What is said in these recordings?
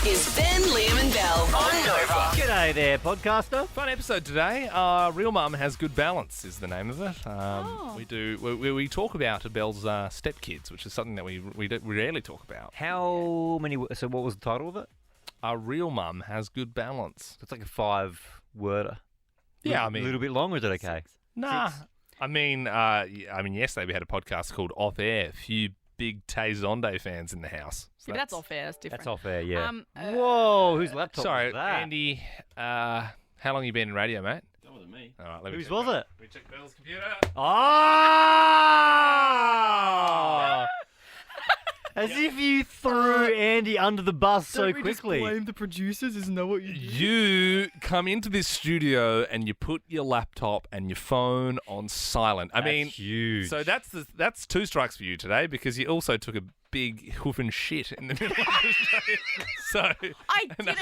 is Ben, Liam and Belle on Nova. G'day there, podcaster. Fun episode today. Real Mum Has Good Balance is the name of it. We talk about Belle's stepkids, which is something that we rarely talk about. How many? So, what was the title of it? Real Mum Has Good Balance. It's like a 5-worder. Yeah, a little bit long, or is it okay? Nah. I mean, yesterday we had a podcast called Off Air. A few big Tay Zonde fans in the house. Yeah, that's off air. That's different. That's off air, yeah. Whoa, whose laptop Sorry, was that? Andy. How long you been in radio, mate? That wasn't me. All right, let me Whose check was Belle. it? Let me check Belle's computer. Oh! As if you threw Andy under the bus so quickly. Don't we just blame the producers? Isn't that what you do? You come into this studio and you put your laptop and your phone on silent. I mean, huge. So that's 2 strikes for you today because you also took a big hoof and shit in the middle of the show. So I didn't.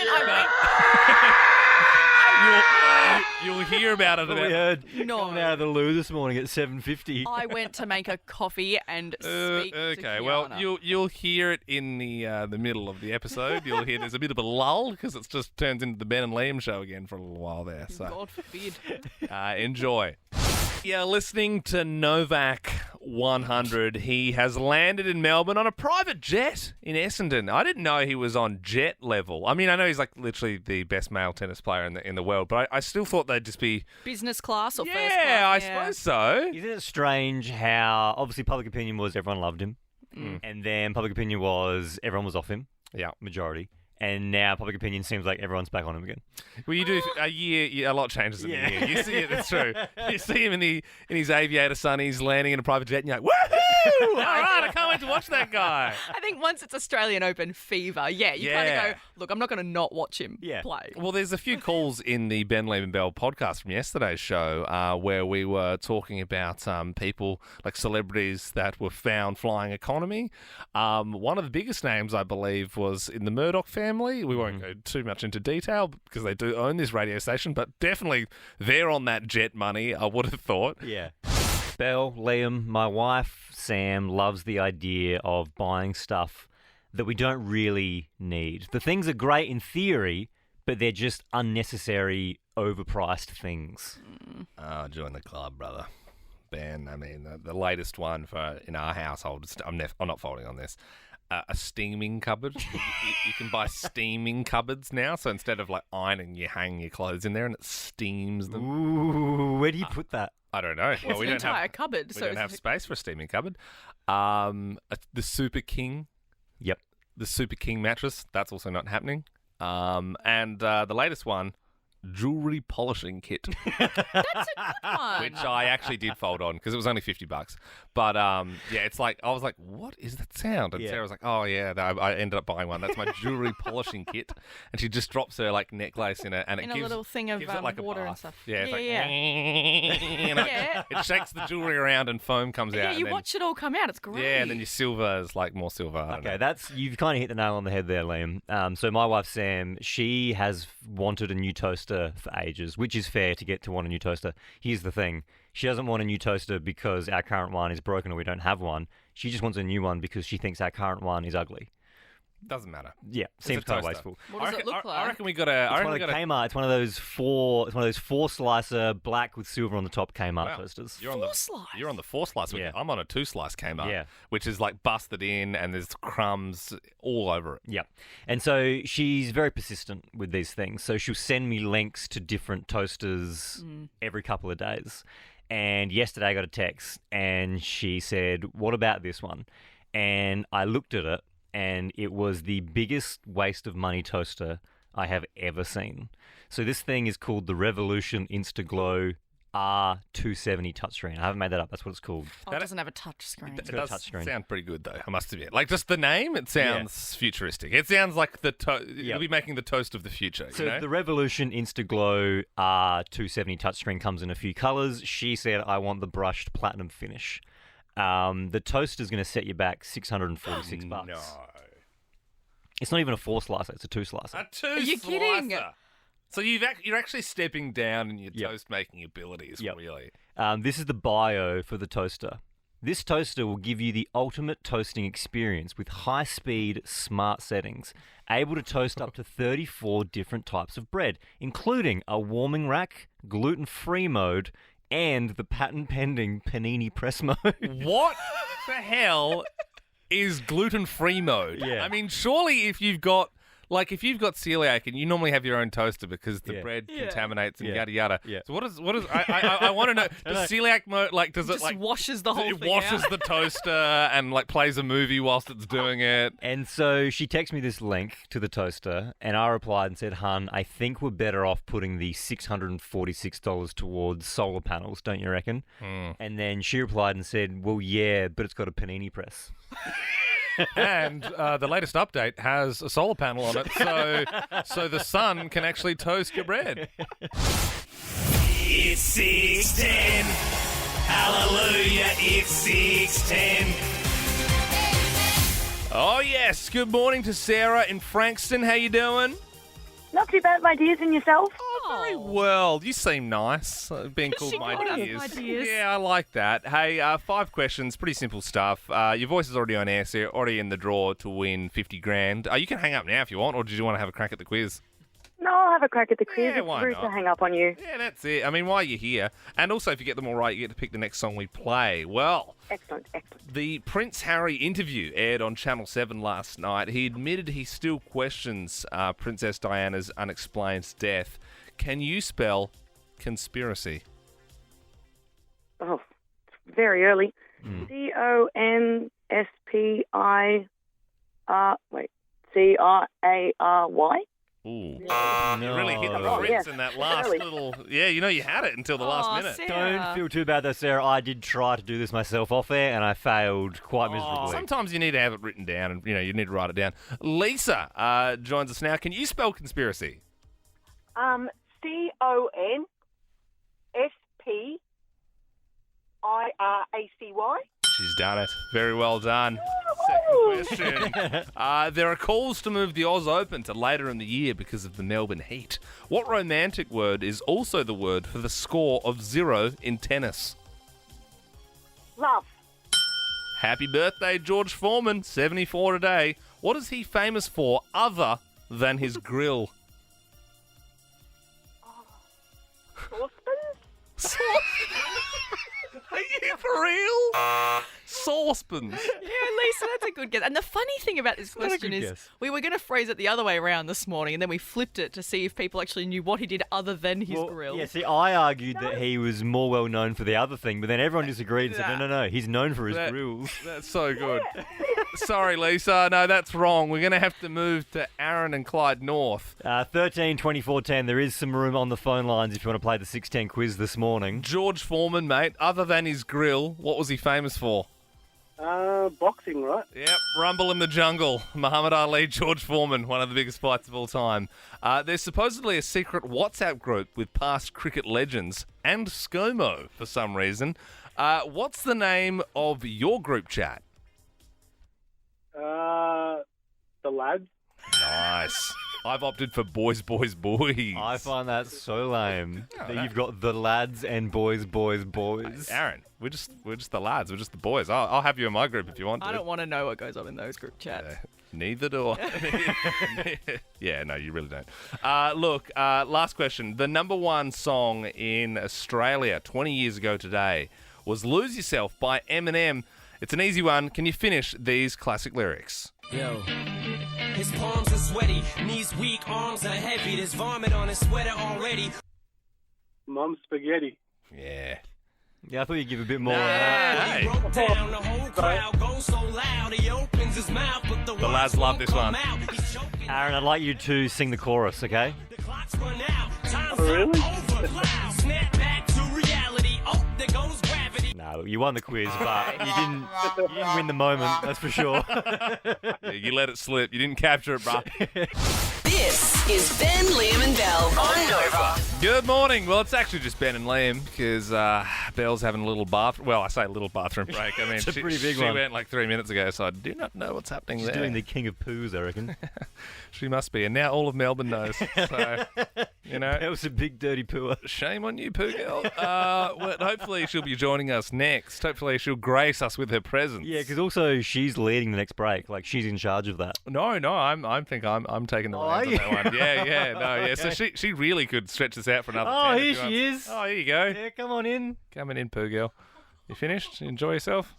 you'll hear about it. We heard No. coming out of the loo this morning at 7:50. I went to make a coffee and speak to Okay, well, Kiana. you'll hear it in the middle of the episode. You'll hear there's a bit of a lull because it just turns into the Ben and Liam show again for a little while there. So God forbid. enjoy. Yeah, listening to Novack 100. He has landed in Melbourne on a private jet in Essendon. I didn't know he was on jet level. I mean, I know he's like literally the best male tennis player in the world, but I still thought they'd just be. Business class or first class? Yeah, I suppose so. Isn't it strange how obviously public opinion was everyone loved him, and then public opinion was everyone was off him, Yeah. majority, and now public opinion seems like everyone's back on him again. Well, you do a year. A lot changes in Yeah. a year. You see it. It's true. You see him in his aviator sunnies landing in a private jet, and you're like, woohoo! All right, I can't wait to watch that guy. I think once it's Australian Open fever, you kind Yeah. of go, look, I'm not going to not watch him Yeah. play. Well, there's a few calls in the Ben, Liam and Belle podcast from yesterday's show where we were talking about people, like celebrities that were found flying economy. One of the biggest names, I believe, was in the Murdoch family. We won't go too much into detail because they do own this radio station, but definitely they're on that jet money, I would have thought. Yeah. Belle, Liam, my wife, Sam, loves the idea of buying stuff that we don't really need. The things are great in theory, but they're just unnecessary, overpriced things. Join the club, brother. Ben, I mean, the latest one in our household, I'm not folding on this. A steaming cupboard. You can buy steaming cupboards now. So instead of like ironing, you hang your clothes in there and it steams them. Ooh, where do you put that? I don't know. It's an entire cupboard. We so don't it's have space for a steaming cupboard. The Super King. Yep. The Super King mattress. That's also not happening. And the latest one, jewelry polishing kit, That's a good one. which I actually did fold on because it was only $50. But yeah, it's like I was like, "What is that sound?" And Yeah. Sarah was like, "Oh yeah," I ended up buying one. That's my jewelry polishing kit, and she just drops her like necklace in it, and In it a gives little thing of gives it like a water and bath. stuff. Yeah, it's like, yeah. you know, Yeah. it shakes the jewelry around and foam comes out. Yeah, and you then, watch it all come out. It's great. yeah, and then your silver is like more silver. I don't Okay, know. you've kind of hit the nail on the head there, Liam. So my wife Sam, she has wanted a new toaster for ages, which is fair to get to want a new toaster. Here's the thing: she doesn't want a new toaster because our current one is broken or we don't have one. She just wants a new one because she thinks our current one is ugly. Doesn't matter. Yeah, It's seems a kind of toaster. wasteful. What does it look I like? reckon we got a. It's one of the Kmart. It's one of those four slicer black with silver on the top Kmart Wow. toasters. You're on Four the slice? You're on the 4 slice. Yeah. I'm on a 2 slice Kmart. Yeah. Which is like busted in and there's crumbs all over it. Yeah. And so she's very persistent with these things. So she'll send me links to different toasters every couple of days. And yesterday I got a text and she said, "What about this one?" And I looked at it and it was the biggest waste of money toaster I have ever seen. So this thing is called the Revolution Instaglow R270 touchscreen. I haven't made that up. That's what it's called. Oh, it doesn't have a touch screen. It got a does touchscreen. sound pretty good though, I must admit. Like just the name, it sounds futuristic. It sounds like you'll be making the toast of the future. So you know? the Revolution Instaglow R270 touchscreen comes in a few colours. She said, "I want the brushed platinum finish." The toaster's going to set you back $646. No. It's not even a 4 slicer; it's a 2 slicer. A 2 you slicer. kidding? So you're actually stepping down in your Yep. toast making abilities, Yep. really. This is the bio for the toaster. This toaster will give you the ultimate toasting experience with high-speed, smart settings, able to toast up to 34 different types of bread, including a warming rack, gluten-free mode, and the patent-pending panini press mode. What the hell is gluten-free mode? Yeah. I mean, surely if you've got celiac and you normally have your own toaster because the Yeah. bread Yeah. contaminates and Yeah. yada yada. Yeah. So what is I want to know, does celiac mode, like, does it Just like washes the whole it thing washes out. the toaster and like plays a movie whilst it's doing it? And so she texted me this link to the toaster, and I replied and said, "Hun, I think we're better off putting the $646 towards solar panels, don't you reckon?" And then she replied and said, "Well, yeah, but it's got a panini press." And the latest update has a solar panel on it, so the sun can actually toast your bread. It's 6:10. Hallelujah, it's 6:10. Oh yes, good morning to Sarah in Frankston. How you doing? Not too bad, my dears, and yourself? Very well. You seem nice, being called She my called us dears. my dears. Yeah, I like that. Hey, 5 questions, pretty simple stuff. Your voice is already on air, so you're already in the draw to win 50 grand. You can hang up now if you want, or did you want to have a crack at the quiz? No, I'll have a crack at the quiz. Yeah, It's why rude not? to hang up on you. Yeah, that's it. I mean, while you're here, and also if you get them all right, you get to pick the next song we play. Well, Excellent, excellent. the Prince Harry interview aired on Channel 7 last night. He admitted he still questions Princess Diana's unexplained death. Can you spell conspiracy? Oh, it's very early. Cronspary? Ooh. No. You really hit the Oh, Prince yeah. in that last Early. little... Yeah, you had it until the last minute. Don't feel too bad though, Sarah. I did try to do this myself off air, and I failed quite miserably. Sometimes you need to have it written down, and you need to write it down. Lisa joins us now. Can you spell conspiracy? Conspiracy. She's done it. Very well done. Second question. There are calls to move the Aus Open to later in the year because of the Melbourne heat. What romantic word is also the word for the score of 0 in tennis? Love. Happy birthday, George Foreman, 74 today. What is he famous for other than his grill? Saucepans? Are you for real? Saucepans. Yeah, Lisa, that's a good guess. And the funny thing about this not a question good is guess. we were going to phrase it the other way around this morning, and then we flipped it to see if people actually knew what he did other than his grill. Yeah, see, I argued that he was more well known for the other thing, but then everyone disagreed and said, no, he's known for his grills. That's so good. Sorry, Lisa. No, that's wrong. We're going to have to move to Aaron and Clyde North. 13 24 10, there is some room on the phone lines if you want to play the 610 quiz this morning. George Foreman, mate, other than his grill, what was he famous for? Boxing, right? Yep, Rumble in the Jungle. Muhammad Ali, George Foreman, one of the biggest fights of all time. There's supposedly a secret WhatsApp group with past cricket legends and ScoMo for some reason. What's the name of your group chat? The lads. Nice. I've opted for boys, boys, boys. I find that so lame that you've got the lads and boys, boys, boys. Aaron, we're just the lads. We're just the boys. I'll have you in my group if you want to. I don't want to know what goes on in those group chats. Neither do I. Yeah, no, you really don't. Look, last question. The number one song in Australia 20 years ago today was Lose Yourself by Eminem. It's an easy one. Can you finish these classic lyrics? Yo. His palms are sweaty, knees weak, arms are heavy. There's vomit on his sweater already. Mum's spaghetti. Yeah. Yeah, I thought you'd give a bit more. Hey. He broke down, the whole crowd goes so loud. He opens his mouth, but the lads love this one. Aaron, I'd like you to sing the chorus, okay? The clock's run out. Time's really? up, over. Cloud, snap back to reality. Oh, there goes gravity. No, you won the quiz, but you didn't win the moment, that's for sure. Yeah, you let it slip. You didn't capture it, bruh. This is Ben, Liam, and Belle on Nova. Good morning. Well, it's actually just Ben and Liam because Belle's having a little bathroom. Well, I say a little bathroom break. I mean, It's a pretty big she one. went like 3 minutes ago, so I do not know what's happening She's there. doing the king of poos, I reckon. She must be, and now all of Melbourne knows. So, You know, That was a big dirty pooer. shame on you, poo girl. Well, hopefully she'll be joining us next. Hopefully she'll grace us with her presence. Yeah, because also she's leading the next break. Like she's in charge of that. No, I'm taking the are reins on that one. Yeah, no, yeah. So she really could stretch this out for another. 10 if Here she she wants. is. Oh, here you go. Yeah, come on in. Coming in, poo girl. You finished? Enjoy yourself.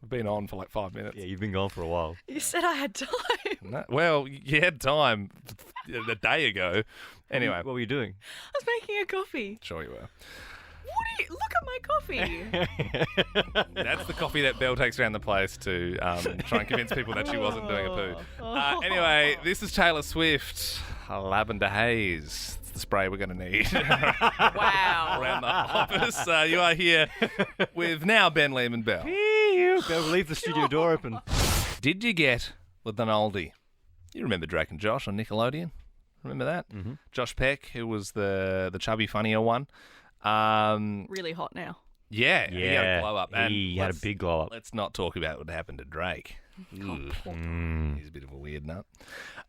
We've been on for like 5 minutes. Yeah, you've been gone for a while. You said I had time. No, well, you had time a day ago. Anyway, What were you doing? I was making a coffee. sure you were. Look at my coffee. That's the coffee that Belle takes around the place to try and convince people that she wasn't doing a poo. Anyway, this is Taylor Swift, Lavender Haze. It's the spray we're going to need Wow. around the office. You are here with now Ben, Liam and Belle. Better leave the studio door open. Did you get with an oldie? You remember Drake and Josh on Nickelodeon? Remember that? Mm-hmm. Josh Peck, who was the chubby, funnier one. Really hot now. Yeah, he had a glow up. And He had a big glow up. Let's not talk about what happened to Drake. Ugh. He's a bit of a weird nut.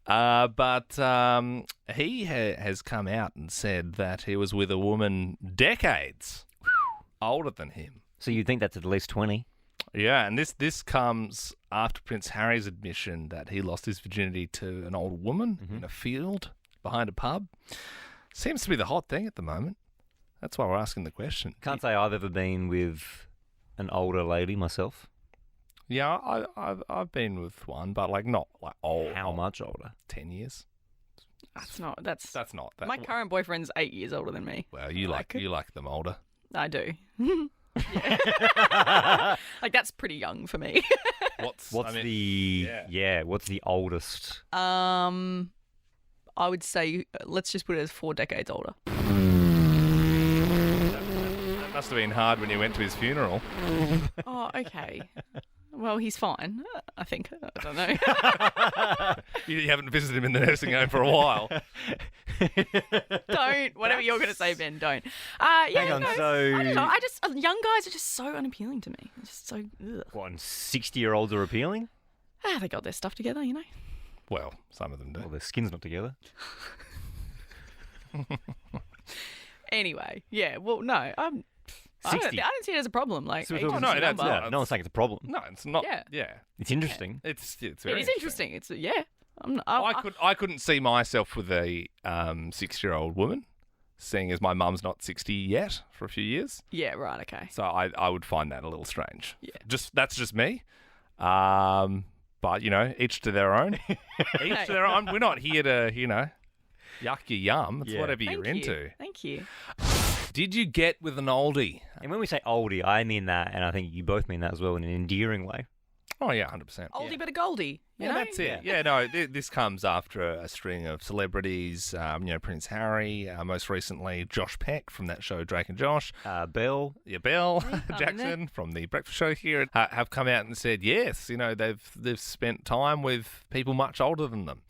But he has come out and said that he was with a woman decades older than him. So you'd think that's at least 20. Yeah, and this comes after Prince Harry's admission that he lost his virginity to an old woman in a field behind a pub. Seems to be the hot thing at the moment. That's why we're asking the question. Can't say I've ever been with an older lady myself. Yeah, I've been with one, but like not like old. How much older? 10 years. That's not. That's not that. my current boyfriend's 8 years older than me. Well, you like them older. I do. Yeah. Like that's pretty young for me. What's the oldest? I would say let's just put it as 4 decades older. That must have been hard when you went to his funeral. Oh, okay. Well, he's fine, I think. I don't know. You haven't visited him in the nursing home for a while. Don't. Whatever you're going to say, Ben, don't. Hang on, no, so- I don't know. Young guys are just so unappealing to me. It's just so, ugh. What, 60-year-olds are appealing? They got their stuff together, you know. Well, some of them do. Well, their skin's not together. Anyway, yeah. Well, no. I don't 60. see it as a problem. Like, So age we're is talking- just a that's number. not- No one's saying it's a problem. No, it's not. Yeah. Yeah. It's interesting. It's It very is interesting. It's yeah. I couldn't see myself with a 6-year-old woman, seeing as my mum's not 60 yet for a few years. Yeah. Right. Okay. So I would find that a little strange. Yeah. That's just me. But you know, each to their own. Each to their own. We're not here to yuck your yum. It's Yeah. whatever Thank you're you. into. Thank you. Did you get with an oldie? And when we say oldie, I mean that, and I think you both mean that as well in an endearing way. Oh yeah, 100%. Oldie but a Goldie. You know? That's it. Yeah, no, this comes after a string of celebrities. Prince Harry, most recently Josh Peck from that show Drake and Josh. Belle. Yeah, Belle in Jackson from the Breakfast Show here have come out and said yes. They've spent time with people much older than them.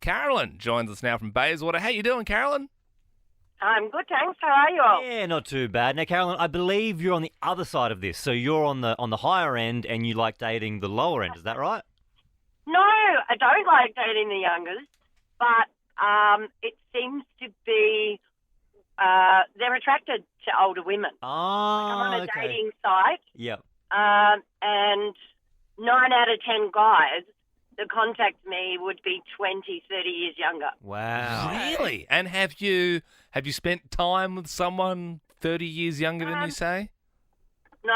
Carolyn joins us now from Bayswater. How you doing, Carolyn? I'm good, thanks. How are you all? Yeah, not too bad. Now, Carolyn, I believe you're on the other side of this. So you're on the higher end, and you like dating the lower end. Is that right? No, I don't like dating the youngest, but it seems to be they're attracted to older women. I'm on a dating site, Yep. and 9 out of 10 guys that contact me would be 20, 30 years younger. Wow. Really? And have you spent time with someone 30 years younger than you say? No,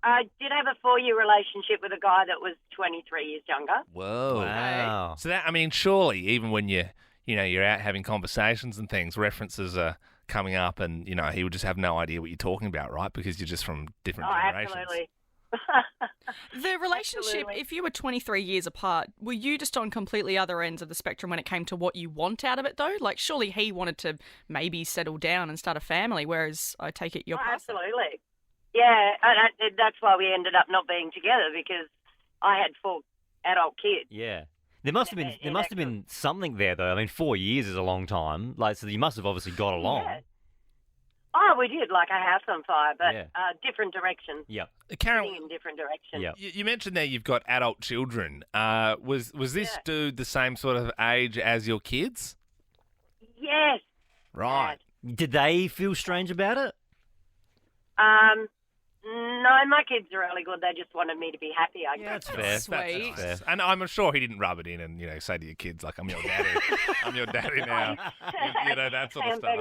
I did have a 4-year relationship with a guy that was 23 years younger. Whoa. Wow. So surely even when you're out having conversations and things, references are coming up, and he would just have no idea what you're talking about, right? Because you're just from different generations. Absolutely. The relationship, Absolutely. if you were 23 years apart, were you just on completely other ends of the spectrum when it came to what you want out of it, though? Like, surely he wanted to maybe settle down and start a family, whereas I take it you're past that. Absolutely. Yeah, and that's why we ended up not being together, because I had 4 adult kids. Yeah. There must have been something there, though. I mean, 4 years is a long time. So you must have obviously got along. Yeah. Oh, we did, like a house on fire, but Yeah. different directions. Yep. Carol, In different directions. Yep. you mentioned there you've got adult children. Was this Yeah. dude the same sort of age as your kids? Yeah, Yes. Right. Did they feel strange about it? No, my kids are really good. They just wanted me to be happy, I guess. That's fair. Sweet. That's fair. And I'm sure he didn't rub it in and, say to your kids, like, I'm your daddy. I'm your daddy now. That sort of stuff.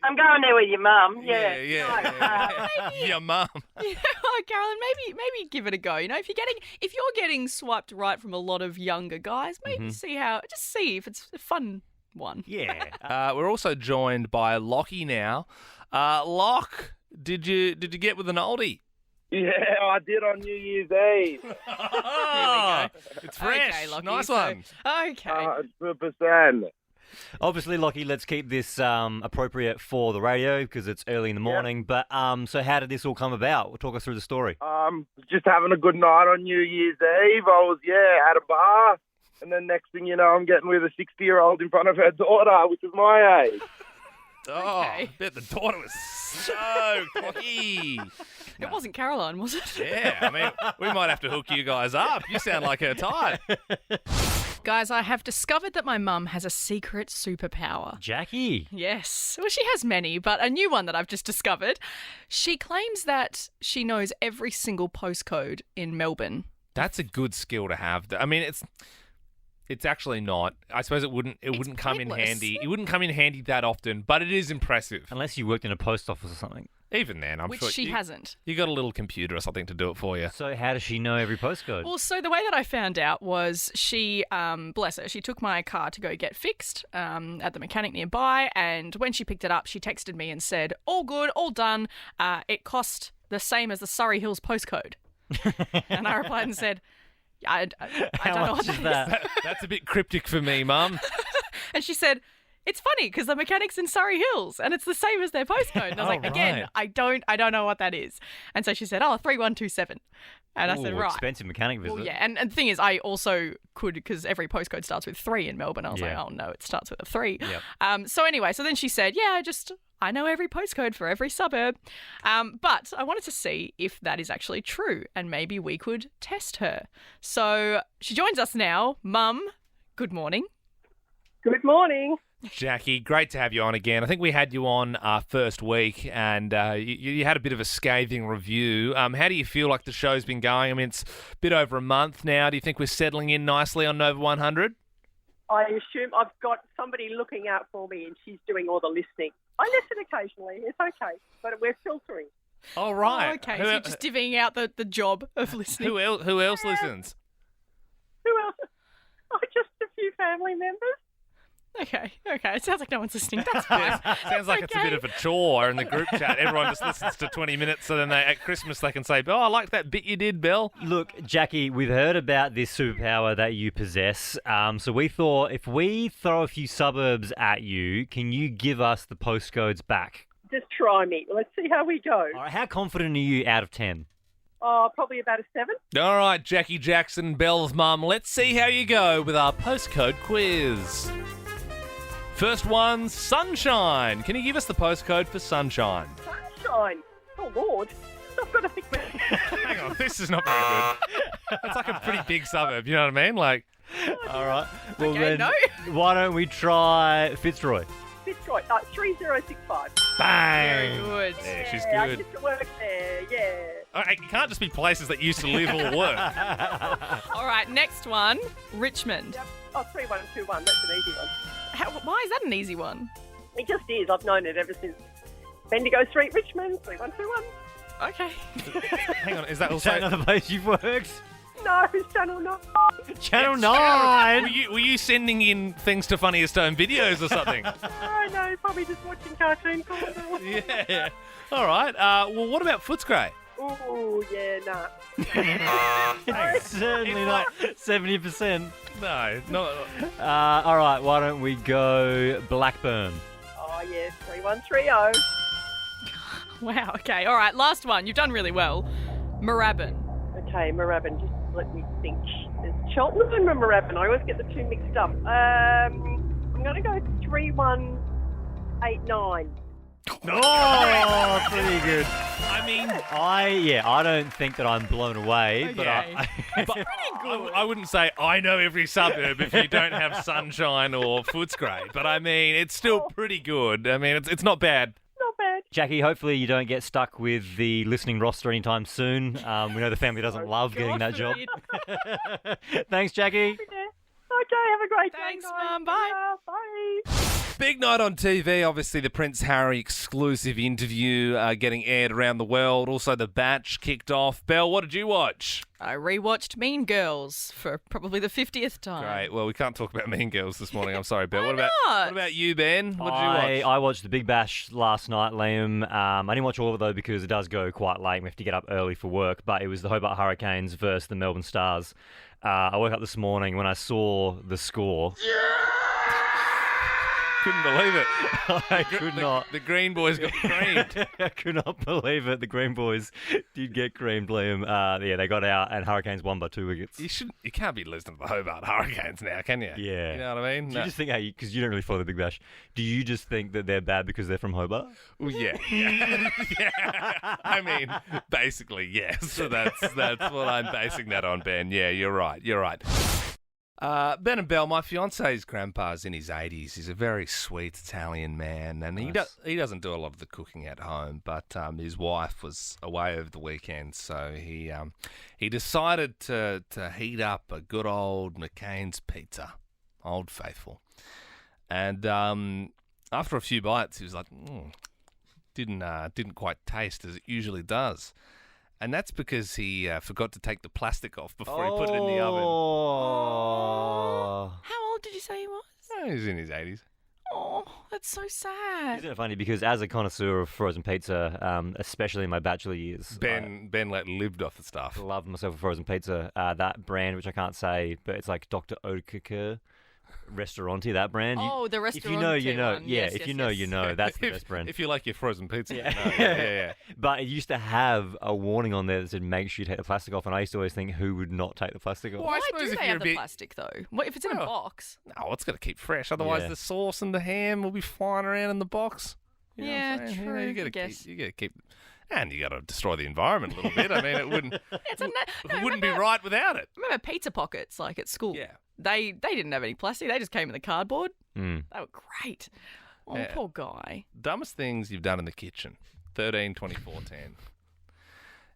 I'm going there with your mum. Yeah. Yeah. Your mum. Yeah, Carolyn, maybe give it a go. If you're getting swiped right from a lot of younger guys, maybe see if it's a fun one. Yeah. We're also joined by Lockie now. Lock, did you get with an oldie? Yeah, I did on New Year's Eve. It's fresh. Okay, Lockie, nice one. Okay. 100%. Obviously, Lockie, let's keep this appropriate for the radio because it's early in the morning. But so how did this all come about? Talk us through the story. Just having a good night on New Year's Eve. I was, at a bar. And then next thing you know, I'm getting with a 60-year-old in front of her daughter, which is my age. Oh, Okay. I bet the daughter was so cocky. It wasn't Caroline, was it? Yeah, I mean, we might have to hook you guys up. You sound like her type. Guys, I have discovered that my mum has a secret superpower. Jackie. Yes. Well, she has many, but a new one that I've just discovered. She claims that she knows every single postcode in Melbourne. That's a good skill to have. I mean, it's actually not. I suppose it wouldn't come in pointless. handy. It wouldn't come in handy that often, but it is impressive. Unless you worked in a post office or something. Even then, I'm Which sure she hasn't. You got a little computer or something to do it for you. So how does she know every postcode? Well, so the way that I found out was she, bless her, she took my car to go get fixed at the mechanic nearby, and when she picked it up, she texted me and said, all good, all done. It cost the same as the Surrey Hills postcode. And I replied and said, I don't know what much is that is. that? That's a bit cryptic for me, Mum. And she said, it's funny because the mechanic's in Surrey Hills and it's the same as their postcode. And I was like, again, I don't know what that is. And so she said, 3127. And I said, Ooh, right. expensive mechanic visit. Well, yeah. And the thing is, I also could, because every postcode starts with 3 in Melbourne. I was like, oh no, it starts with a 3. Yep. So anyway, so then she said, I know every postcode for every suburb. But I wanted to see if that is actually true and maybe we could test her. So she joins us now. Mum, good morning. Good morning. Jackie, great to have you on again. I think we had you on first week and you had a bit of a scathing review. How do you feel like the show's been going? I mean, it's a bit over a month now. Do you think we're settling in nicely on Nova 100? I assume I've got somebody looking out for me and she's doing all the listening. I listen occasionally. It's okay. But we're filtering. Oh, right. Oh, okay, so you're just divvying out the job of listening. Who else listens? Who else? Oh, just a few family members. Okay. It sounds like no one's listening. That's fine. Sounds like it's a bit of a chore in the group chat. Everyone just listens to 20 minutes, so then at Christmas they can say, "Oh, I like that bit you did, Belle." Look, Jackie, we've heard about this superpower that you possess. So we thought if we throw a few suburbs at you, can you give us the postcodes back? Just try me. Let's see how we go. All right, how confident are you out of 10? Oh, probably about a 7. All right, Jackie Jackson, Belle's mum, let's see how you go with our postcode quiz. First one, Sunshine. Can you give us the postcode for Sunshine? Sunshine. Oh, Lord. I've got to think. Hang on, this is not very good. That's like a pretty big suburb, you know what I mean? Like, All right. Well, Okay, then, no. why don't we try Fitzroy? Fitzroy. 3065. Bang! Very good. yeah, she's I good. used to work there. Yeah. It can't just be places that used to live or work. All right, next one, Richmond. Yep. Oh, 3121. That's an easy one. Why is that an easy one? It just is. I've known it ever since Bendigo Street, Richmond, 3121. Okay. Hang on, is that Is also... that another place you've worked? No, it's Channel 9. Channel 9! Were you sending in things to Funniest Home Videos or something? Oh, no, probably just watching cartoon corner. Yeah. All right. Well, what about Footscray? Oh, yeah, nah. Certainly not 70%. No, not... All right, why don't we go Blackburn? Oh, yeah, 3130. Wow, okay. All right, last one. You've done really well. Moorabbin. Okay, Moorabbin, just let me think. There's Cheltenham and Moorabbin. I always get the two mixed up. I'm going to go 3189. Oh, pretty good. I mean, I don't think that I'm blown away, but but I wouldn't say I know every suburb if you don't have sunshine or Footscray. But I mean, it's still pretty good. I mean, it's not bad. Not bad. Jackie, hopefully you don't get stuck with the listening roster anytime soon. We know the family doesn't love getting that job. Thanks, Jackie. Okay, have a great day. Thanks, guys. Mum. Bye. Bye. Big night on TV, obviously the Prince Harry exclusive interview getting aired around the world. Also, The Batch kicked off. Belle, what did you watch? I rewatched Mean Girls for probably the 50th time. Great. Well, we can't talk about Mean Girls this morning. I'm sorry, Belle. Why What not? about you, Ben? What did you watch? I watched The Big Bash last night, Liam. I didn't watch all of it, though, because it does go quite late. We have to get up early for work. But it was the Hobart Hurricanes versus the Melbourne Stars. I woke up this morning when I saw the score. Couldn't believe it. I could not. The Green Boys got creamed. I could not believe it. The Green Boys did get creamed, Liam. They got out, and Hurricanes won by 2 wickets. You can't be losing to the Hobart Hurricanes now, can you? Yeah. You know what I mean? Do you just think, because you don't really follow the Big Bash, do you just think that they're bad because they're from Hobart? Well, yeah. Yeah. I mean, basically, yes. So that's what I'm basing that on, Ben. Yeah, you're right. Ben and Belle, my fiance's grandpa's in his 80s. He's a very sweet Italian man, and he doesn't do a lot of the cooking at home. But his wife was away over the weekend, so he decided to heat up a good old McCain's pizza, Old Faithful. And after a few bites, he was like, didn't quite taste as it usually does. And that's because he forgot to take the plastic off before he put it in the oven. Oh. How old did you say he was? Oh, he's in his 80s. Oh, that's so sad. Isn't it funny? Because as a connoisseur of frozen pizza, especially in my bachelor years, Ben lived off the stuff. I loved myself a frozen pizza. That brand, which I can't say, but it's like Dr. Oetker Restauranti, that brand. The restaurant. If you know, you know. One. Yeah, Yes, if yes, you know, yes. you know. That's the best brand. If you like your frozen pizza, Yeah. you know. Yeah. But it used to have a warning on there that said, make sure you take the plastic off. And I used to always think, who would not take the plastic off? Well, I Why suppose do if they you're have a the bit- plastic, though? What if it's in a box? No, it's got to keep fresh. Otherwise, Yeah. the sauce and the ham will be flying around in the box. You know what I'm Yeah, saying? true, You I gotta guess. you got to keep, and you got to destroy the environment a little bit. I mean, it wouldn't be remember- right without it. Remember pizza pockets, like at school? Yeah. They didn't have any plastic. They just came in the cardboard. Mm. They were great. Oh, Yeah. poor guy. Dumbest things you've done in the kitchen. 13, 24, 10.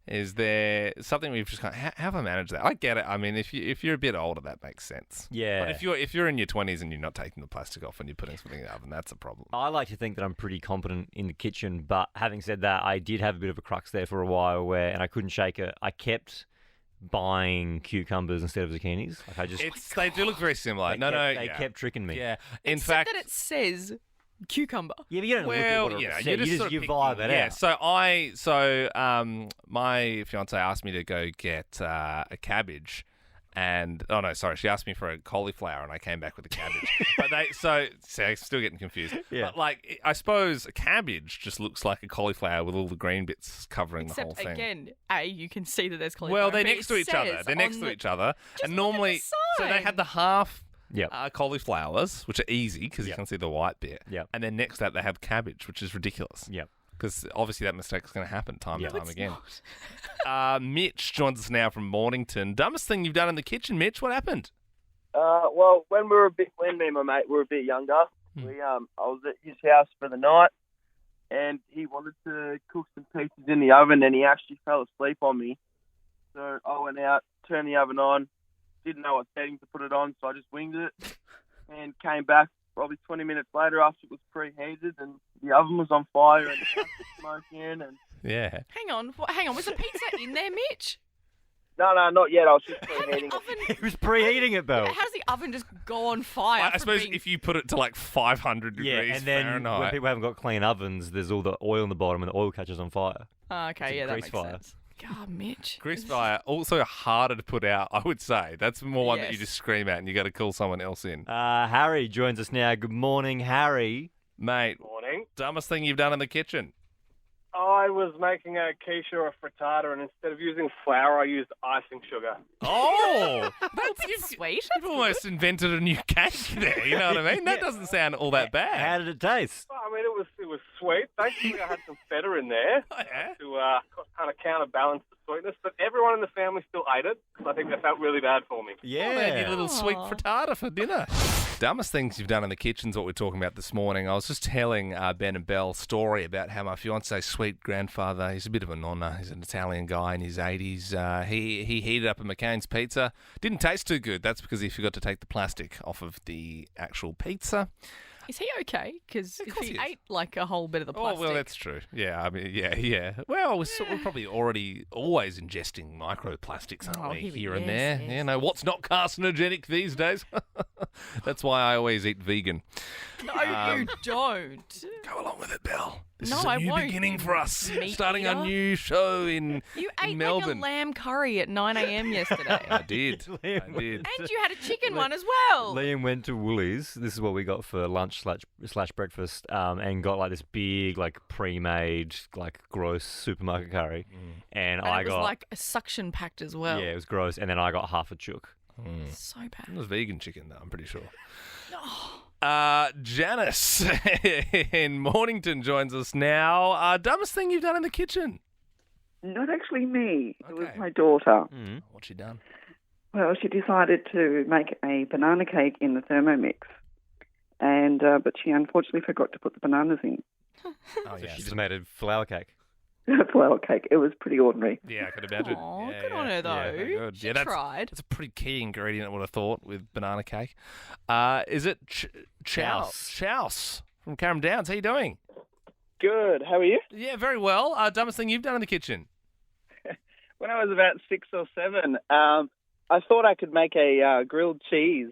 Is there something we've just how have I managed that? I get it. I mean, if you're a bit older, that makes sense. Yeah. But if you're in your 20s and you're not taking the plastic off and you're putting something in the oven, that's a problem. I like to think that I'm pretty competent in the kitchen, but having said that, I did have a bit of a crux there for a while and I couldn't shake it. I kept buying cucumbers instead of zucchinis. Like I just They do look very similar. They kept tricking me. Yeah. In Except fact, that it says cucumber. Yeah, but you don't look at what it said. You vibe it out. So my fiance asked me to go get a cabbage, and she asked me for a cauliflower, and I came back with a cabbage. But I'm still getting confused. Yeah. But I suppose a cabbage just looks like a cauliflower with all the green bits covering the whole Except thing. again, you can see that there's cauliflower. Well, they're but next to it each other. says They're next on to the- each other, Just and look at the normally, so they had the sign. half. Yep. Cauliflowers, which are easy because you Yep. can see the white bit. Yep. And then next to that, they have cabbage, which is ridiculous. Yep. Because obviously that mistake's going to happen time Yep. and time It's again. not. Mitch joins us now from Mornington. Dumbest thing you've done in the kitchen, Mitch? What happened? Well, when me and my mate were a bit younger, I was at his house for the night, and he wanted to cook some pizzas in the oven, and he actually fell asleep on me. So I went out, turned the oven on, didn't know what setting to put it on, so I just winged it, and came back probably 20 minutes later after it was preheated, and the oven was on fire and the gas was smoking. And Yeah. Hang on. Was the pizza in there, Mitch? no, not yet. I was just How did preheating the it. oven? It was preheating it, Belle. How does the oven just go on fire? I from suppose being- if you put it to 500 Yeah, degrees and then when Fahrenheit. people haven't got clean ovens, there's all the oil in the bottom and the oil catches on fire. Oh, okay, It's a yeah, that grease makes fire. sense. God, Mitch. Grease fire, also harder to put out, I would say. That's more one that you Yes. just scream at and you got to call someone else in. Harry joins us now. Good morning, Harry. Mate, Morning. dumbest thing you've done in the kitchen? I was making a quiche or a frittata, and instead of using flour, I used icing sugar. Oh! That's sweet. You've almost invented a new cake there, you know what I mean? That doesn't sound all that bad. How did it taste? Well, I mean, it was sweet. Thankfully, I had some feta in there to kind of counterbalance the sweetness. But everyone in the family still ate it because I think they felt really bad for me. Yeah. Well, they had your little sweet frittata for dinner. Dumbest things you've done in the kitchen's what we're talking about this morning. I was just telling Ben and Belle a story about how my fiance's sweet grandfather, he's a bit of a nonna, he's an Italian guy in his 80s. He heated up a McCain's pizza. Didn't taste too good. That's because he forgot to take the plastic off of the actual pizza. Is he okay? Because if he he is. ate like a whole bit of the plastic. Oh, well, that's true. Yeah, I mean, yeah. Well, we're probably always ingesting microplastics, aren't we, here and there? Yes. You know, what's not carcinogenic these days? That's why I always eat vegan. No, you don't. Go along with it, Belle. This No, is a I new won't, beginning for us. meat Starting eater. our new show in You ate Melbourne. like a lamb curry at 9 a.m. yesterday. I did. Liam I did. And you had a chicken one as well. Liam went to Woolies. This is what we got for lunch slash breakfast, and got like this big, like pre-made, like gross supermarket curry. And And I it was got like a suction packed as well. yeah, it was gross. And then I got half a chook. So It bad. was vegan chicken, though, I'm pretty sure. Janice in Mornington joins us now. Dumbest thing you've done in the kitchen? Not actually me. It was Okay. my daughter. What's she done? Well, she decided to make a banana cake in the Thermomix, and but she unfortunately forgot to put the bananas in. Oh, So yeah. she just made a flour cake. Flour cake. It was pretty ordinary. Yeah, I could imagine. Aw, yeah, good on her, though. Yeah, good. She that's, tried. That's a pretty key ingredient, I would have thought, with banana cake. Is it Chouse from Carrum Downs? How you doing? Good. How are you? Yeah, very well. Dumbest thing you've done in the kitchen? When I was about 6 or 7, I thought I could make a grilled cheese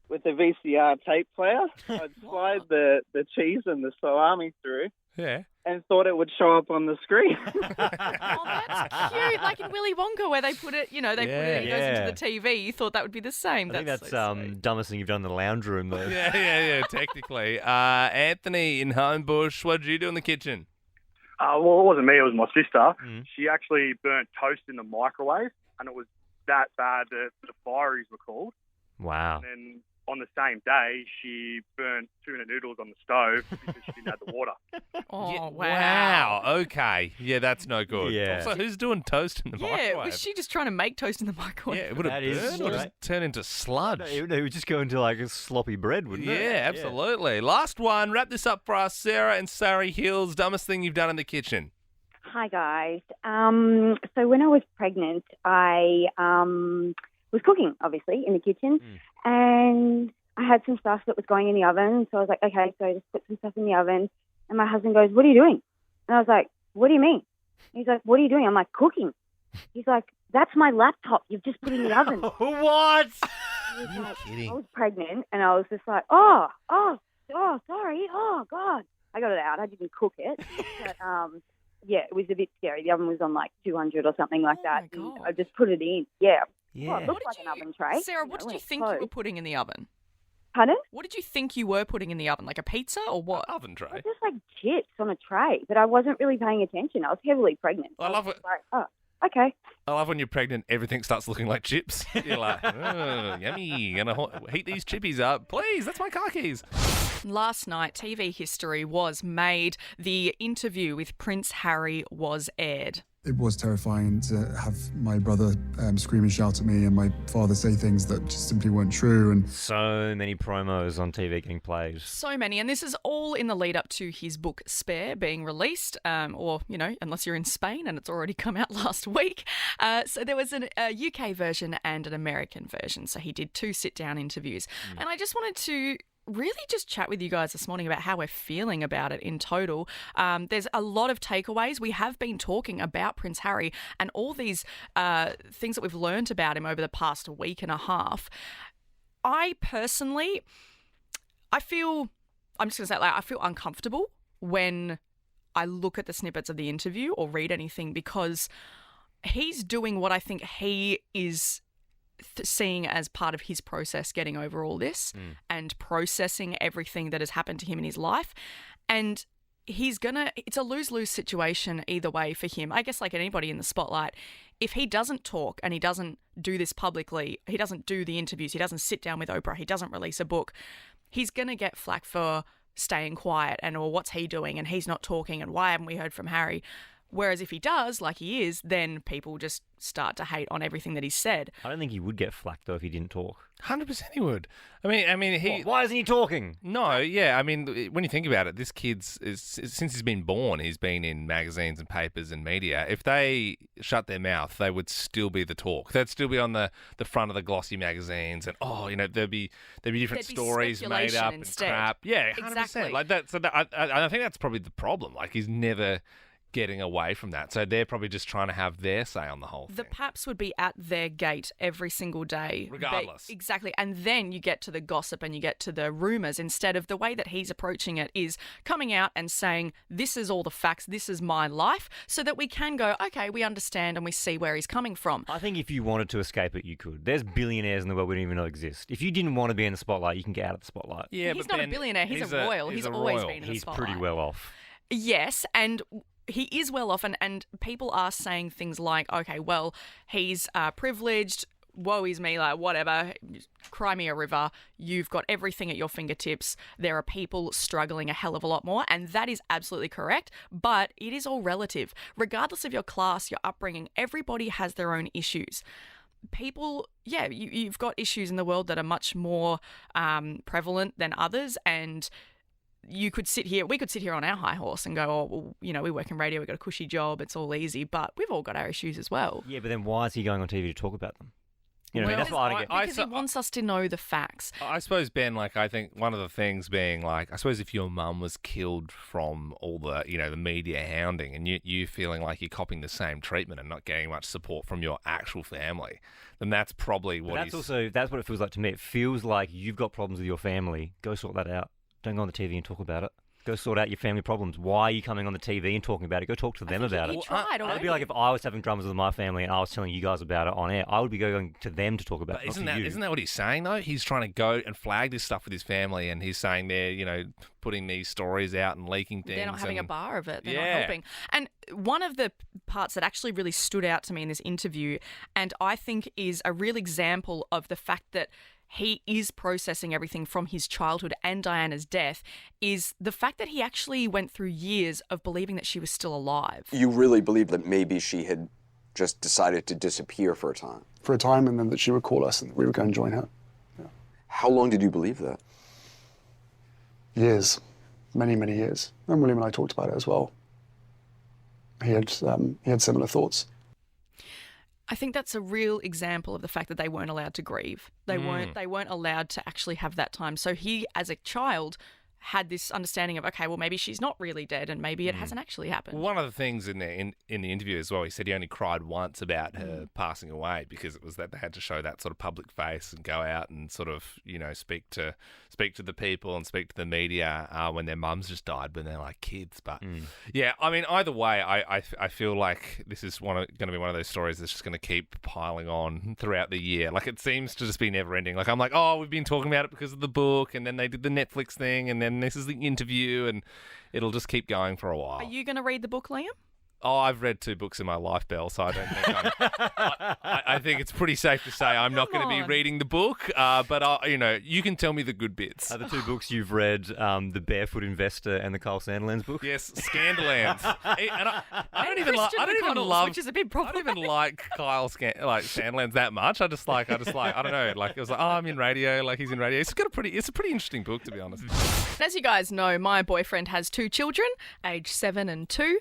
with a VCR tape player. I'd slide the cheese and the salami through Yeah. and thought it would show up on the screen. Oh, that's cute. Like in Willy Wonka where they put it, they put it, it goes Yeah. into the TV. You thought that would be the same. I think that's so sweet. dumbest thing you've done in the lounge room, though. Yeah, technically. Anthony in Homebush, what did you do in the kitchen? Well, it wasn't me. It was my sister. She actually burnt toast in the microwave, and it was that bad that the fireys were called. Wow. And then on the same day, she burnt tuna noodles on the stove because she didn't have the water. Oh, Yeah, wow. Okay. Yeah, yeah, that's no good. Yeah. Also, who's doing toast in the Yeah, microwave? was she just trying to make toast in the microwave? Yeah, it would have That is burned or just right. turned into sludge. No, it would just go into like a sloppy bread, wouldn't Yeah, it? absolutely. Last one. Wrap this up for us, Sarah and Surrey Hills. Dumbest thing you've done in the kitchen? Hi, guys. So when I was pregnant, I was cooking, obviously, in the kitchen, and I had some stuff that was going in the oven. So I was like, okay, so I just put some stuff in the oven, and my husband goes, what are you doing? And I was like, what do you mean? He's like, what are you doing? I'm like, cooking. He's like, that's my laptop you've just put in the oven. What? I was pregnant, and I was just like, oh, sorry, oh, God. I got it out. I didn't cook it. But, yeah, it was a bit scary. The oven was on like 200 or something like that. my And God. I just put it in. Yeah. Yeah. Well, it looked like an oven tray. Sarah, what did when you it's think you were closed. putting in the oven? Pardon? What did you think you were putting in the oven? Like a pizza or what? Oven tray. Just like chips on a tray, but I wasn't really paying attention. I was heavily pregnant. I love it. Like, oh, okay. I love when you're pregnant, everything starts looking like chips. You're like, oh, yummy. Gonna heat these chippies up. Please, that's my car keys. Last night, TV history was made. The interview with Prince Harry was aired. It was terrifying to have my brother scream and shout at me and my father say things that just simply weren't true. And So many promos on TV getting played. So many, and this is all in the lead up to his book Spare being released, or, unless you're in Spain and it's already come out last week. So there was a UK version and an American version. So he did 2 sit-down interviews. And I just wanted to really just chat with you guys this morning about how we're feeling about it in total. There's a lot of takeaways. We have been talking about Prince Harry and all these things that we've learned about him over the past week and a half. I personally, I feel uncomfortable when I look at the snippets of the interview or read anything, because he's doing what I think he is seeing as part of his process getting over all this and processing everything that has happened to him in his life. And it's a lose-lose situation either way for him. I guess like anybody in the spotlight, if he doesn't talk and he doesn't do this publicly, he doesn't do the interviews, he doesn't sit down with Oprah, he doesn't release a book, he's going to get flack for staying quiet and or what's he doing and he's not talking and why haven't we heard from Harry? Whereas if he does, like he is, then people just start to hate on everything that he's said. I don't think he would get flack though if he didn't talk. 100% he would. I mean, he. Why isn't he talking? No, yeah. I mean, when you think about it, this kid's since he's been born, he's been in magazines and papers and media. If they shut their mouth, they would still be the talk. They'd still be on the front of the glossy magazines, and there'd be different stories made up instead. and crap. Yeah, 100%. Exactly. Like that. So I think that's probably the problem. Like he's never getting away from that. So they're probably just trying to have their say on the whole thing. The paps would be at their gate every single day. Regardless. Exactly. And then you get to the gossip and you get to the rumours instead of the way that he's approaching it is coming out and saying, this is all the facts, this is my life, so that we can go, okay, we understand and we see where he's coming from. I think if you wanted to escape it, you could. There's billionaires in the world we don't even know exist. If you didn't want to be in the spotlight, you can get out of the spotlight. Yeah, he's but not a billionaire, he's a royal. He's always been in the He's spotlight. pretty well off. Yes, and he is well off, and people are saying things like, okay, well, he's privileged, woe is me, like, whatever, cry me a river, you've got everything at your fingertips, there are people struggling a hell of a lot more, and that is absolutely correct, but it is all relative. Regardless of your class, your upbringing, everybody has their own issues. People, you've got issues in the world that are much more prevalent than others, and we could sit here on our high horse and go, oh, well, we work in radio, we've got a cushy job, it's all easy, but we've all got our issues as well. Yeah, but then why is he going on TV to talk about them? That's what I don't get. Because he wants us to know the facts. I suppose, Ben, I think one of the things being, I suppose if your mum was killed from all the, the media hounding and you feeling like you're copping the same treatment and not getting much support from your actual family, then that's probably what that's what it feels like to me. It feels like you've got problems with your family. Go sort that out. Don't go on the TV and talk about it. Go sort out your family problems. Why are you coming on the TV and talking about it? Go talk to them about it. It'd be like if I was having dramas with my family and I was telling you guys about it on air. I would be going to them to talk about it. Isn't that what he's saying though? He's trying to go and flag this stuff with his family, and he's saying they're putting these stories out and leaking things. They're not having a bar of it. They're Yeah. not helping. And one of the parts that actually really stood out to me in this interview, and I think is a real example of the fact that he is processing everything from his childhood and Diana's death, is the fact that he actually went through years of believing that she was still alive. You really believe that maybe she had just decided to disappear for a time? For a time, and then that she would call us and we would go and join her. Yeah. How long did you believe that? Years. Many, many years. And William and I talked about it as well. He had similar thoughts. I think that's a real example of the fact that they weren't allowed to grieve. They weren't allowed to actually have that time. So he, as a child, had this understanding of, okay, well, maybe she's not really dead and maybe it hasn't actually happened. Well, one of the things in the interview as well, he said he only cried once about her passing away because it was that they had to show that sort of public face and go out and sort of, speak to the people and speak to the media when their mums just died when they're like kids. But yeah, I mean, either way, I feel like this is going to be one of those stories that's just going to keep piling on throughout the year. Like it seems to just be never ending. Like I'm like, oh, we've been talking about it because of the book, and then they did the Netflix thing, and then this is the interview, and it'll just keep going for a while. Are you going to read the book, Liam? Oh, I've read 2 books in my life, Belle, so I don't think I think it's pretty safe to say I'm not going to be reading the book, but you can tell me the good bits. Are the 2 books you've read The Barefoot Investor and the Kyle Sandilands book? Yes, Scandallands. And I don't even like Kyle Sandilands that much. I just like I don't know. Like it was like, oh, I'm in radio. Like he's in radio. It's a pretty interesting book, to be honest. As you guys know, my boyfriend has 2 children, aged 7 and 2,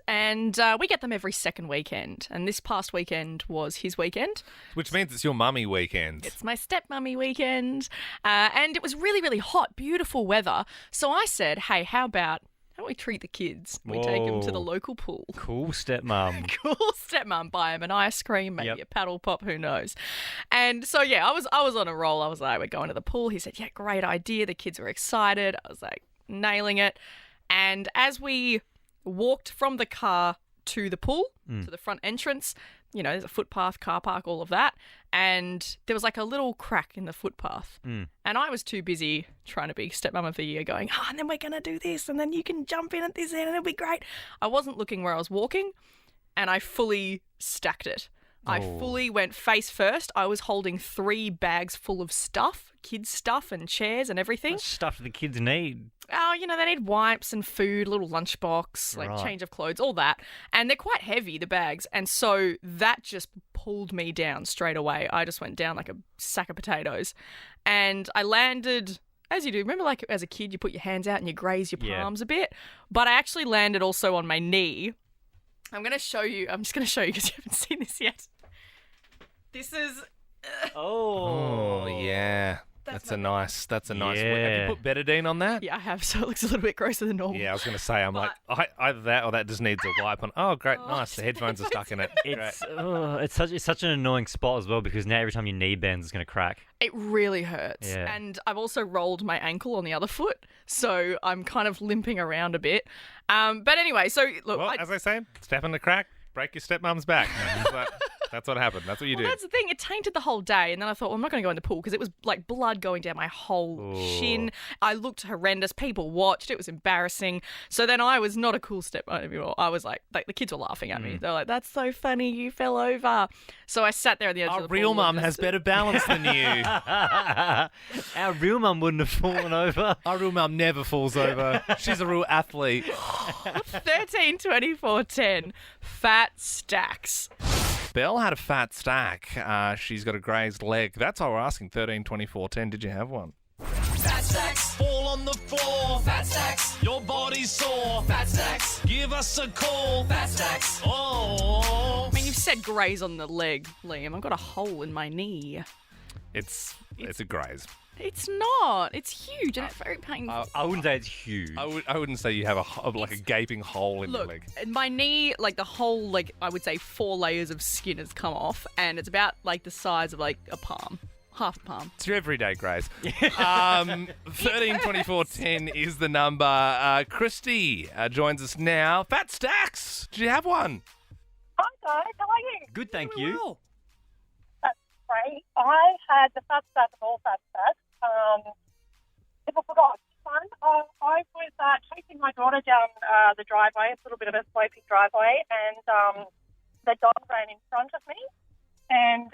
and we get them every second weekend. And this past weekend was his weekend. Which means it's your mummy weekend. It's my stepmummy weekend. And it was really, really hot, beautiful weather. So I said, hey, how don't we treat the kids? We take them to the local pool. Cool stepmom. Cool stepmom. Buy them an ice cream, maybe a paddle pop, who knows. And so, yeah, I was on a roll. I was like, we're going to the pool. He said, yeah, great idea. The kids were excited. I was like, nailing it. And as we walked from the car to the pool, to the front entrance, there's a footpath, car park, all of that. And there was like a little crack in the footpath. And I was too busy trying to be stepmom of the year going, and then we're going to do this, and then you can jump in at this end and it'll be great. I wasn't looking where I was walking, and I fully stacked it. I fully went face first. I was holding 3 bags full of stuff, kids' stuff and chairs and everything. What stuff do the kids need? Oh, they need wipes and food, a little lunchbox, like change of clothes, all that. And they're quite heavy, the bags. And so that just pulled me down straight away. I just went down like a sack of potatoes. And I landed, as you do. Remember, like as a kid, you put your hands out and you graze your palms a bit? But I actually landed also on my knee. I'm just going to show you because you haven't seen this yet. This is... Oh, yeah. That's a nice. Have you put betadine on that? Yeah, I have, so it looks a little bit grosser than normal. Yeah, I was going to say, either that or that just needs a wipe on. Oh, great, nice. The headphones are stuck in it. It's such an annoying spot as well because now every time your knee bends, it's going to crack. It really hurts. Yeah. And I've also rolled my ankle on the other foot, so I'm kind of limping around a bit. But anyway, so look. Well, as I say, step in the crack, break your stepmom's back. That's what happened. That's what you do. That's the thing. It tainted the whole day. And then I thought, well, I'm not going to go in the pool because it was like blood going down my whole shin. I looked horrendous. People watched. It was embarrassing. So then I was not a cool stepmom anymore. I was like the kids were laughing at me. They're like, that's so funny. You fell over. So I sat there at the edge of the pool. Our real mum has better balance than you. Our real mum wouldn't have fallen over. Our real mum never falls over. She's a real athlete. 13, 24, 10. Fat stacks. Belle had a fat stack. She's got a grazed leg. That's why we're asking 13, 24, 10. Did you have one? Fat stacks, fall on the floor. Fat stacks, your body's sore. Fat stacks, give us a call. Fat stacks, oh. I mean, you've said graze on the leg, Liam. I've got a hole in my knee. It's a graze. It's not. It's huge and it's very painful. I wouldn't say it's huge. I wouldn't say you have a gaping hole in your leg. My knee, like the whole, like I would say 4 layers of skin has come off, and it's about like the size of like a palm. Half a palm. It's your everyday graze. 13, 24, 10 is the number. Christy joins us now. Fat stacks. Did you have one? Hi guys, how are you? Good, thank you. Well. That's great. I had the fat stack of all fat stacks. If I forgot one, I was chasing my daughter down the driveway. It's a little bit of a sloping driveway, and the dog ran in front of me. And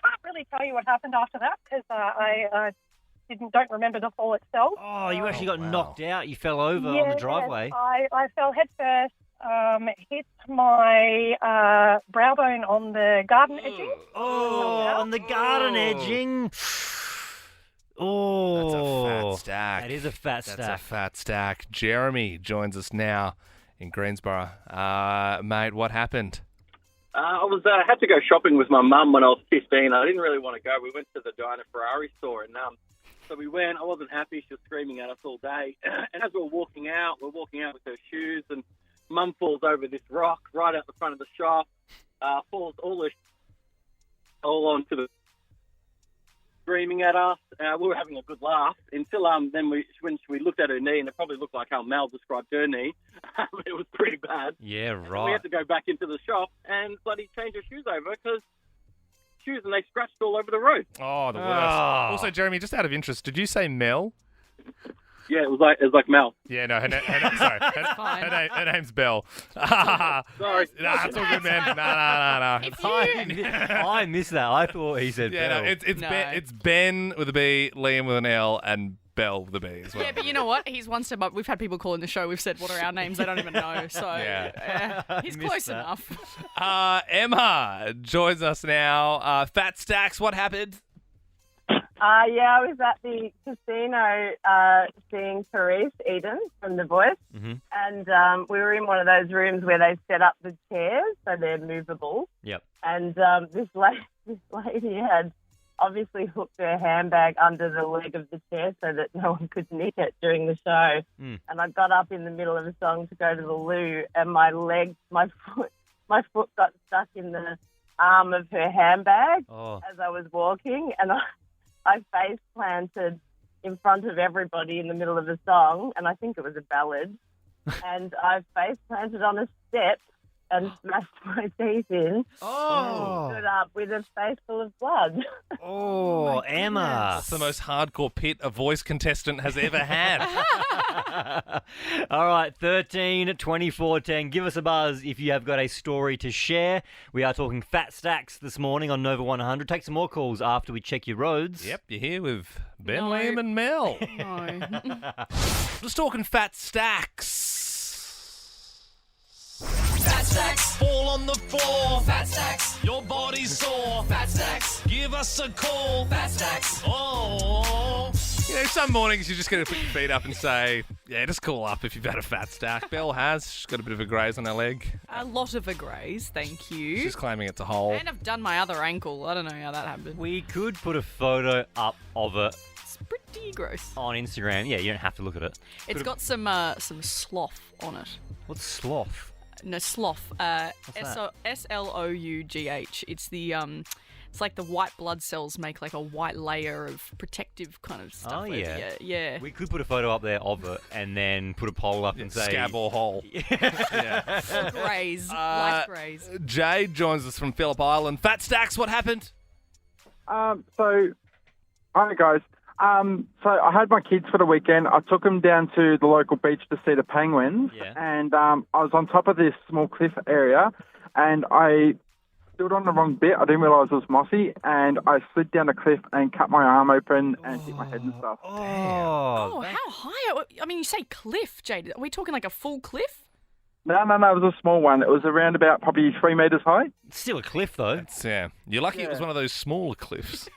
can't really tell you what happened after that because I don't remember the fall itself. Oh, you actually got knocked out. You fell over on the driveway. I fell head first. Hit my brow bone on the garden edging. On the garden edging. That's a fat stack. That is a fat stack. That's a fat stack. Jeremy joins us now in Greensboro. Mate, what happened? I had to go shopping with my mum when I was 15. I didn't really want to go. We went to the Dinah Ferrari store, and so we went. I wasn't happy. She was screaming at us all day. And as we're walking out with her shoes, and Mum falls over this rock right out the front of the shop, falls all onto the screaming at us. We were having a good laugh until then when we looked at her knee, and it probably looked like how Mel described her knee. It was pretty bad. Yeah, right. We had to go back into the shop and bloody change her shoes over because shoes and they scratched all over the road. Oh, the worst. Also, Jeremy, just out of interest, did you say Mel? Yeah, it was like Mel. Yeah, no, her name's Belle. Sorry. Nah, it's all good, man. No. I missed that. I thought he said Belle. No, it's Ben with a B, Liam with an L, and Belle with a B as well. Yeah, but you know what? He's one step up. We've had people call in the show. We've said, what are our names? They don't even know. So he's close enough. Emma joins us now. Fat stacks, what happened? I was at the casino seeing Therese Eden from The Voice, and we were in one of those rooms where they set up the chairs so they're movable. Yep. And this lady had obviously hooked her handbag under the leg of the chair so that no one could nick it during the show. And I got up in the middle of a song to go to the loo, and my foot got stuck in the arm of her handbag as I was walking, and I face planted in front of everybody in the middle of a song, and I think it was a ballad, and I face planted on a step and smashed my teeth in. Oh. And stood up with a face full of blood. Oh, Emma. That's the most hardcore pit a voice contestant has ever had. All right, 13 24 10. Give us a buzz if you have got a story to share. We are talking fat stacks this morning on Nova 100. Take some more calls after we check your roads. Yep, you're here with Ben, Liam and Mel. No. Just talking fat stacks. Fat stacks, fall on the floor. Fat stacks, your body's sore. Fat stacks, give us a call. Fat stacks, oh. You know, some mornings you're just going to put your feet up and say, yeah, just call up if you've had a fat stack. Belle has. She's got a bit of a graze on her leg. A lot of a graze, thank you. She's claiming it's a hole. And I've done my other ankle. I don't know how that happened. We could put a photo up of it It's pretty gross. on Instagram. Yeah, you don't have to look at it. It's got some slough on it. What's sloth? No, slough. that? SLOUGH. It's the it's like the white blood cells make like a white layer of protective kind of stuff. Oh, over yeah. you. Yeah. We could put a photo up there of it and then put a poll up and say... Scab or hole. Or graze. Light graze. Jade joins us from Phillip Island. Fat stacks, what happened? So, hi guys. So I had my kids for the weekend. I took them down to the local beach to see the penguins. Yeah. And I was on top of this small cliff area, and I stood on the wrong bit. I didn't realise it was mossy, and I slid down the cliff and cut my arm open and hit my head and stuff. Oh, how high? I mean, you say cliff, Jade. Are we talking like a full cliff? No, it was a small one. It was around about probably 3 metres high. Still a cliff, though. Yeah. You're lucky it was one of those smaller cliffs.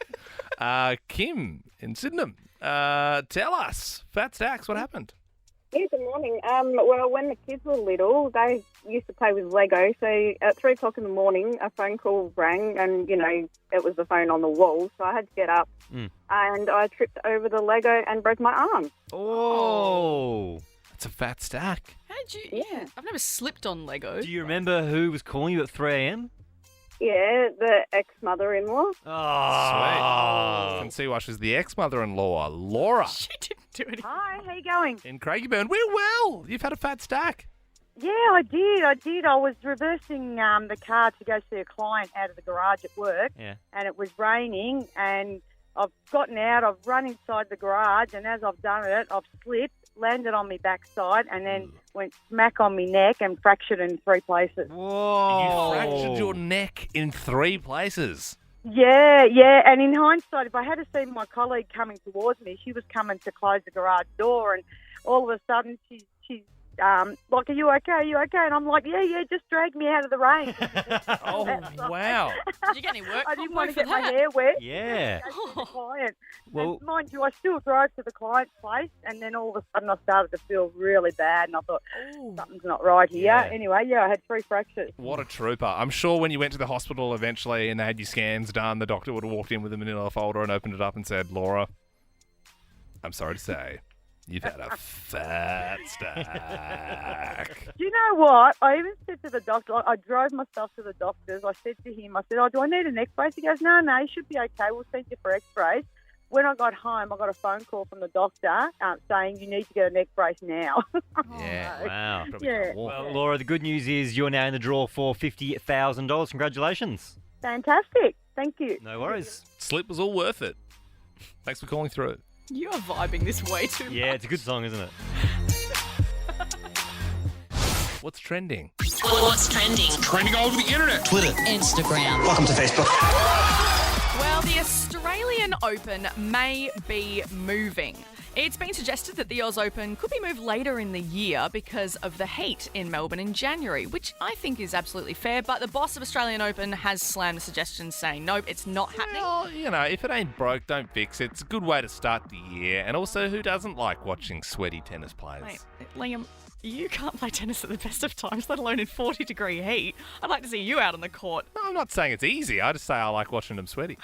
Kim in Sydenham, tell us, fat stacks, what happened? Yeah, good morning. Well, when the kids were little, they used to play with Lego. So at 3 o'clock in the morning, a phone call rang, and, you know, it was the phone on the wall. So I had to get up, and I tripped over the Lego and broke my arm. Oh. That's a fat stack. How'd you... Yeah. I've never slipped on Lego. Do you remember who was calling you at 3 a.m? Yeah, the ex-mother-in-law. Sweet. I can see why she's the ex-mother-in-law, Laura. She didn't do anything. Hi, how you going? In Craigieburn. We're well. You've had a fat stack. Yeah, I did. I was reversing the car to go see a client out of the garage at work, and it was raining, and I've gotten out, I've run inside the garage, and as I've done it, I've slipped, landed on my backside, and then went smack on my neck and fractured in 3 places. Whoa. You fractured your neck in 3 places. Yeah, and in hindsight, if I had seen my colleague coming towards me, she was coming to close the garage door, and all of a sudden she's like, are you okay? And I'm like, yeah, just drag me out of the rain. Oh, wow. Did you get any work? I didn't want to get my hair wet. Yeah. The client. Well, and mind you, I still drove to the client's place, and then all of a sudden I started to feel really bad, and I thought, something's not right here. Yeah. Anyway, I had 3 fractures. What a trooper. I'm sure when you went to the hospital eventually and they had your scans done, the doctor would have walked in with a manila folder and opened it up and said, Laura, I'm sorry to say, you've had a fat stack. Do you know what? I even said to the doctor, I drove myself to the doctors. I said to him, oh, do I need an x-ray? He goes, no, you should be okay. We'll send you for x-rays. When I got home, I got a phone call from the doctor saying you need to get an x-ray now. Yeah, wow. Yeah. Well, Laura, the good news is you're now in the draw for $50,000. Congratulations. Fantastic. Thank you. No worries. Slip was all worth it. Thanks for calling through. You are vibing this way too much. Yeah, it's a good song, isn't it? What's trending? What's trending? Trending all over the internet. Twitter. Instagram. Welcome to Facebook. Well, the Australian Open may be moving. It's been suggested that the Aus Open could be moved later in the year because of the heat in Melbourne in January, which I think is absolutely fair, but the boss of Australian Open has slammed the suggestion, saying, nope, it's not happening. Well, you know, if it ain't broke, don't fix it. It's a good way to start the year. And also, who doesn't like watching sweaty tennis players? Mate, Liam, you can't play tennis at the best of times, let alone in 40-degree heat. I'd like to see you out on the court. No, I'm not saying it's easy. I just say I like watching them sweaty.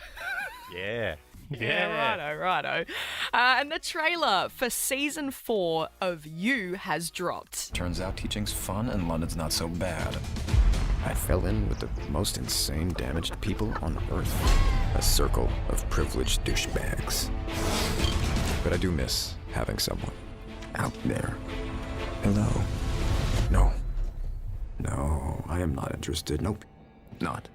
Yeah. Yeah, righto. And the trailer for season 4 of You has dropped. Turns out teaching's fun and London's not so bad. I fell in with the most insane damaged people on Earth. A circle of privileged douchebags. But I do miss having someone out there. Hello. No. I am not interested. Nope. Not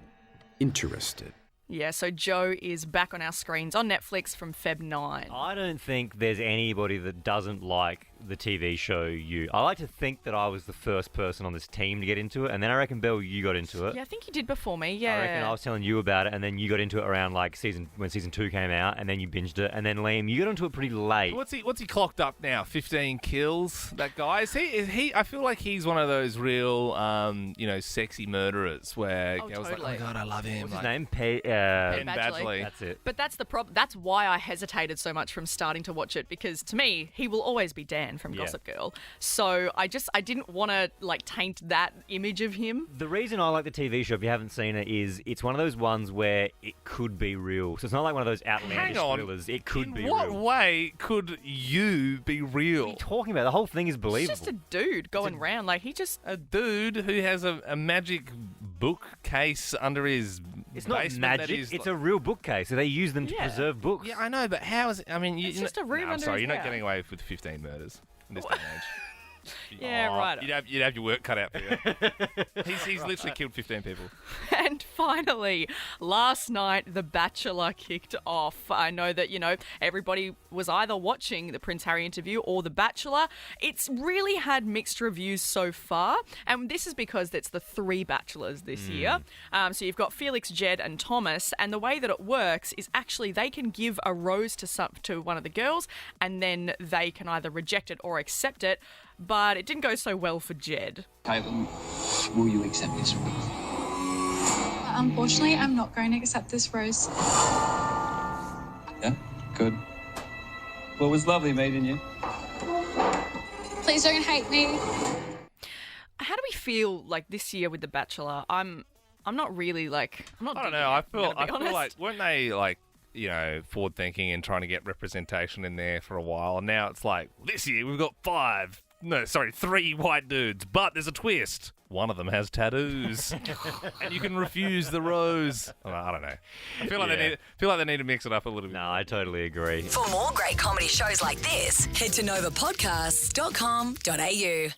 interested. Yeah, so Joe is back on our screens on Netflix from Feb 9. I don't think there's anybody that doesn't like the TV show You. I like to think that I was the first person on this team to get into it, and then I reckon, Belle, you got into it. Yeah, I think you did before me, yeah. I reckon I was telling you about it, and then you got into it around like when season 2 came out, and then you binged it, and then Liam, you got into it pretty late. What's he clocked up now? 15 kills. That guy is he? I feel like he's one of those real, sexy murderers where girls like, oh my god, I love him. What's like, his name? Penn Badgley. That's it. But that's the problem. That's why I hesitated so much from starting to watch it, because to me, he will always be Dan from Gossip Girl. So I didn't want to taint that image of him. The reason I like the TV show, if you haven't seen it, is it's one of those ones where it could be real. So it's not like one of those outlandish thrillers. It could be real. In what way could you be real? What are you talking about? The whole thing is believable. It's just a dude going around a dude who has a magic bookcase under his It's not basement. magic. It's a real bookcase. So they use them to preserve books. Yeah, I know, but how is it? I mean, it's just a room I'm under sorry, his you're not house. getting away with 15 murders in this day and age. Yeah, right. You'd have your work cut out for you. He's literally killed 15 people. And finally, last night, The Bachelor kicked off. I know that, everybody was either watching the Prince Harry interview or The Bachelor. It's really had mixed reviews so far, and this is because it's the 3 Bachelors this year. So you've got Felix, Jed, and Thomas, and the way that it works is actually they can give a rose to one of the girls, and then they can either reject it or accept it. But it didn't go so well for Jed. Caitlin, will you accept this rose? Unfortunately, I'm not going to accept this rose. Yeah, good. Well, it was lovely meeting you. Please don't hate me. How do we feel this year with The Bachelor? I'm not really I'm not. I don't know. I feel like weren't they forward thinking and trying to get representation in there for a while, and now it's like this year we've got 3 white dudes, but there's a twist. One of them has tattoos, and you can refuse the rose. I don't know. I feel like they need to mix it up a little bit. No, I totally agree. For more great comedy shows like this, head to novapodcasts.com.au.